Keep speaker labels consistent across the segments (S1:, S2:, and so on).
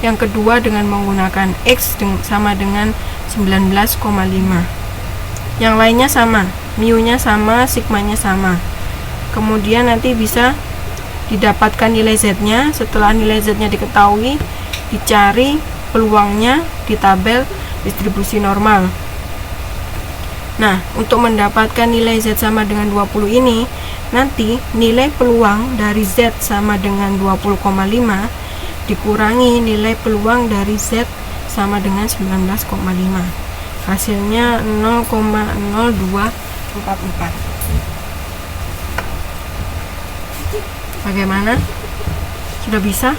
S1: yang kedua dengan menggunakan X sama dengan 19,5. Yang lainnya sama, mu-nya sama, sigma-nya sama. Kemudian nanti bisa didapatkan nilai Z-nya. Setelah nilai Z-nya diketahui, dicari peluangnya di tabel distribusi normal. Nah, untuk mendapatkan nilai Z sama dengan 20 ini, nanti nilai peluang dari Z sama dengan 20,5 dikurangi nilai peluang dari Z sama dengan 19,5. Hasilnya 0,0244. Bagaimana? Sudah bisa?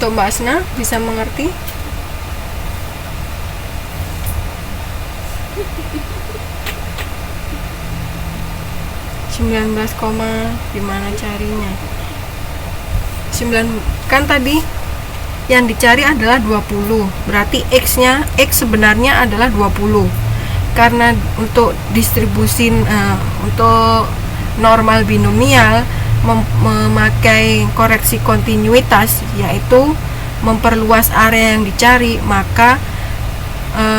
S1: Untuk Mbak Asna bisa mengerti? Gimana carinya? 9 kan tadi yang dicari adalah 20. Berarti X-nya, X sebenarnya adalah 20. Karena untuk distribusi untuk normal binomial memakai koreksi kontinuitas, yaitu memperluas area yang dicari, maka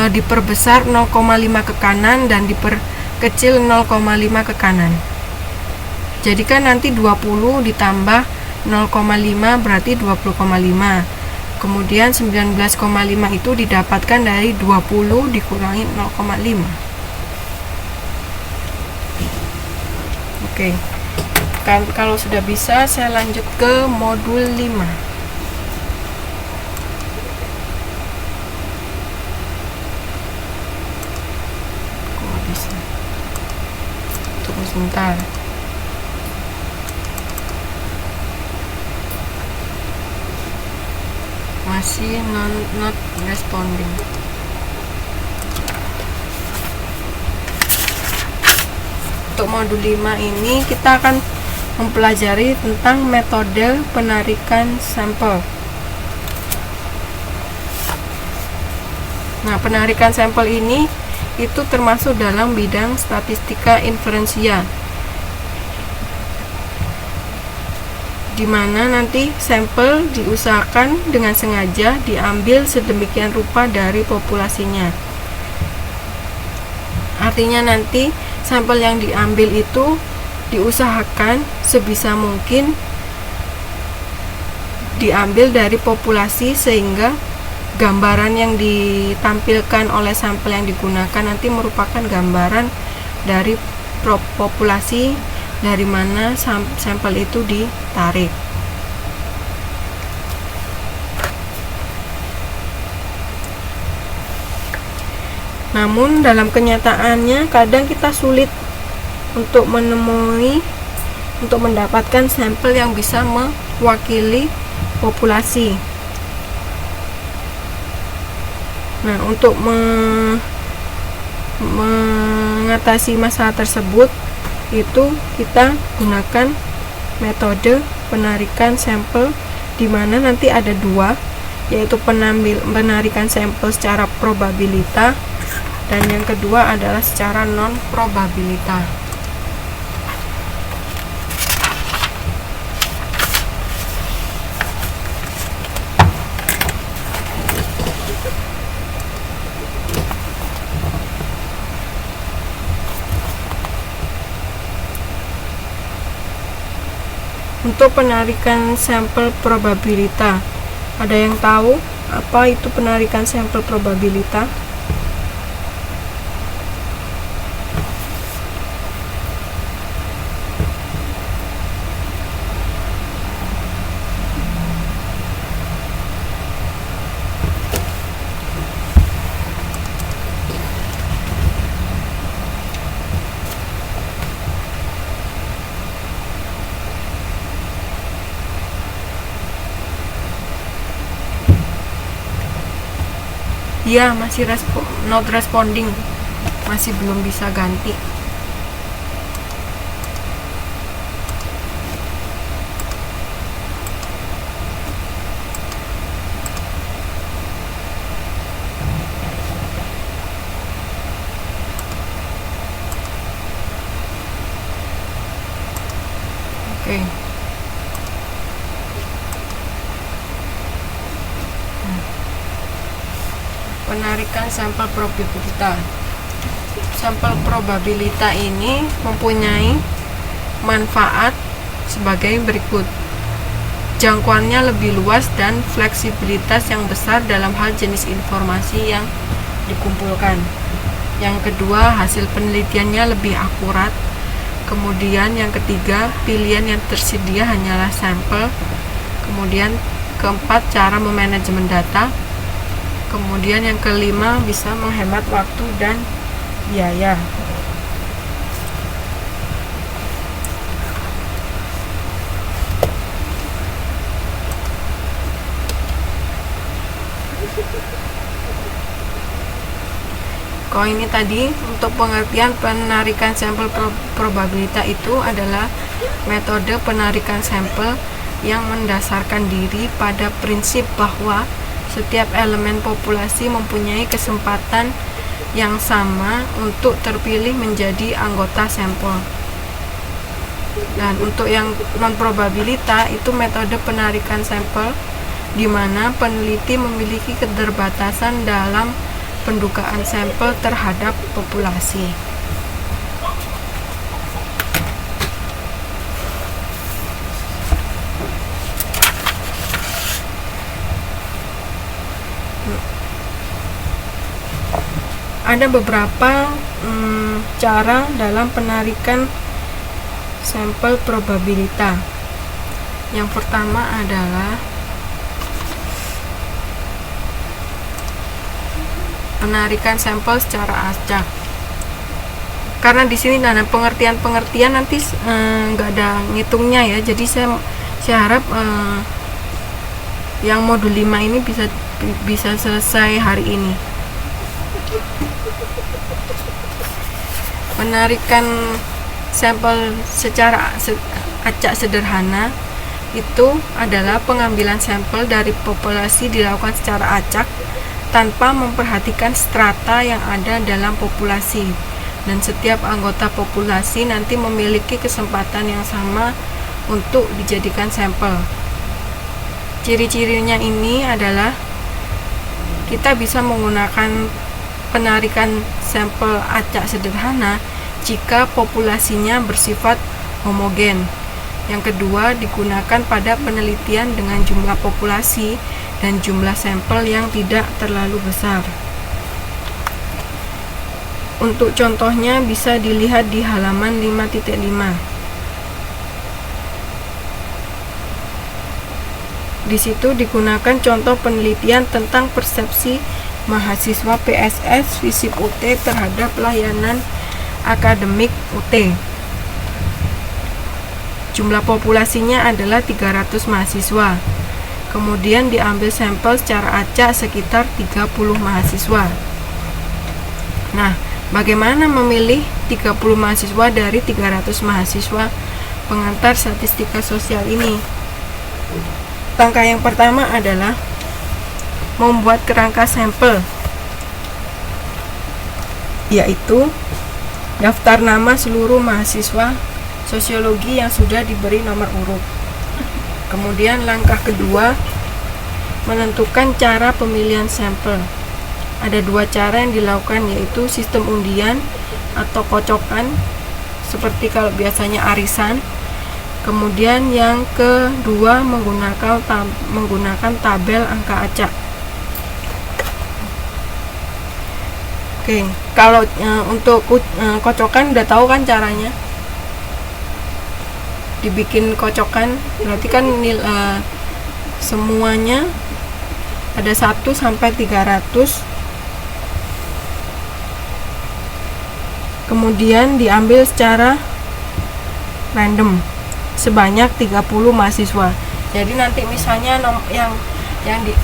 S1: diperbesar 0,5 ke kanan dan diperkecil 0,5 ke kanan. Jadi kan nanti 20 ditambah 0,5 berarti 20,5. Kemudian 19,5 itu didapatkan dari 20 dikurangi 0,5. Oke. Kalau sudah bisa, saya lanjut ke modul 5. Kok bisa? Tunggu sebentar. Masih not responding. Untuk modul 5 ini kita akan mempelajari tentang metode penarikan sampel. Nah, penarikan sampel ini itu termasuk dalam bidang statistika inferensial, di mana nanti sampel diusahakan dengan sengaja diambil sedemikian rupa dari populasinya. Artinya nanti sampel yang diambil itu diusahakan sebisa mungkin diambil dari populasi, sehingga gambaran yang ditampilkan oleh sampel yang digunakan nanti merupakan gambaran dari populasi dari mana sampel itu ditarik. Namun dalam kenyataannya kadang kita sulit untuk mendapatkan sampel yang bisa mewakili populasi. Nah, untuk mengatasi masalah tersebut, itu kita gunakan metode penarikan sampel, di mana nanti ada dua, yaitu penarikan sampel secara probabilita, dan yang kedua adalah secara non probabilita. Untuk penarikan sampel probabilita, ada yang tahu apa itu penarikan sampel probabilita? Ya, masih not responding, masih belum bisa ganti. Oke. Penarikan sampel probabilitas. Sampel probabilitas ini mempunyai manfaat sebagai berikut. Jangkauannya lebih luas dan fleksibilitas yang besar dalam hal jenis informasi yang dikumpulkan. Yang kedua, hasil penelitiannya lebih akurat. Kemudian yang ketiga, pilihan yang tersedia hanyalah sampel. Kemudian keempat, cara memanajemen data. Kemudian yang kelima, bisa menghemat waktu dan biaya. Kalau ini tadi untuk pengertian penarikan sampel probabilitas itu adalah metode penarikan sampel yang mendasarkan diri pada prinsip bahwa setiap elemen populasi mempunyai kesempatan yang sama untuk terpilih menjadi anggota sampel. Dan untuk yang non probabilitas itu metode penarikan sampel di mana peneliti memiliki keterbatasan dalam pendugaan sampel terhadap populasi. Ada beberapa cara dalam penarikan sampel probabilitas. Yang pertama adalah penarikan sampel secara acak. Karena di sini ada pengertian nanti nggak ada ngitungnya ya. Jadi saya harap yang modul 5 ini bisa selesai hari ini. Penarikan sampel secara acak sederhana itu adalah pengambilan sampel dari populasi dilakukan secara acak tanpa memperhatikan strata yang ada dalam populasi, dan setiap anggota populasi nanti memiliki kesempatan yang sama untuk dijadikan sampel. Ciri-cirinya ini adalah kita bisa menggunakan penarikan sampel acak sederhana jika populasinya bersifat homogen. Yang kedua, digunakan pada penelitian dengan jumlah populasi dan jumlah sampel yang tidak terlalu besar. Untuk contohnya bisa dilihat di halaman 5.5. Di situ digunakan contoh penelitian tentang persepsi mahasiswa PSS FISIP UT terhadap layanan akademik UT. Jumlah populasinya adalah 300 mahasiswa. Kemudian diambil sampel secara acak sekitar 30 mahasiswa. Nah, bagaimana memilih 30 mahasiswa dari 300 mahasiswa pengantar statistika sosial ini? Langkah yang pertama adalah membuat kerangka sampel, yaitu daftar nama seluruh mahasiswa sosiologi yang sudah diberi nomor urut. Kemudian langkah kedua, menentukan cara pemilihan sampel. Ada dua cara yang dilakukan, yaitu sistem undian atau kocokan seperti kalau biasanya arisan. Kemudian yang kedua menggunakan tabel angka acak. Oke, kalau untuk kocokan udah tahu kan caranya. Dibikin kocokan berarti kan semuanya ada 1 sampai 300. Kemudian diambil secara random sebanyak 30 mahasiswa. Jadi nanti misalnya yang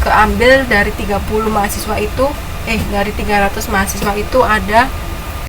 S1: keambil dari 30 mahasiswa itu dari 300 mahasiswa itu ada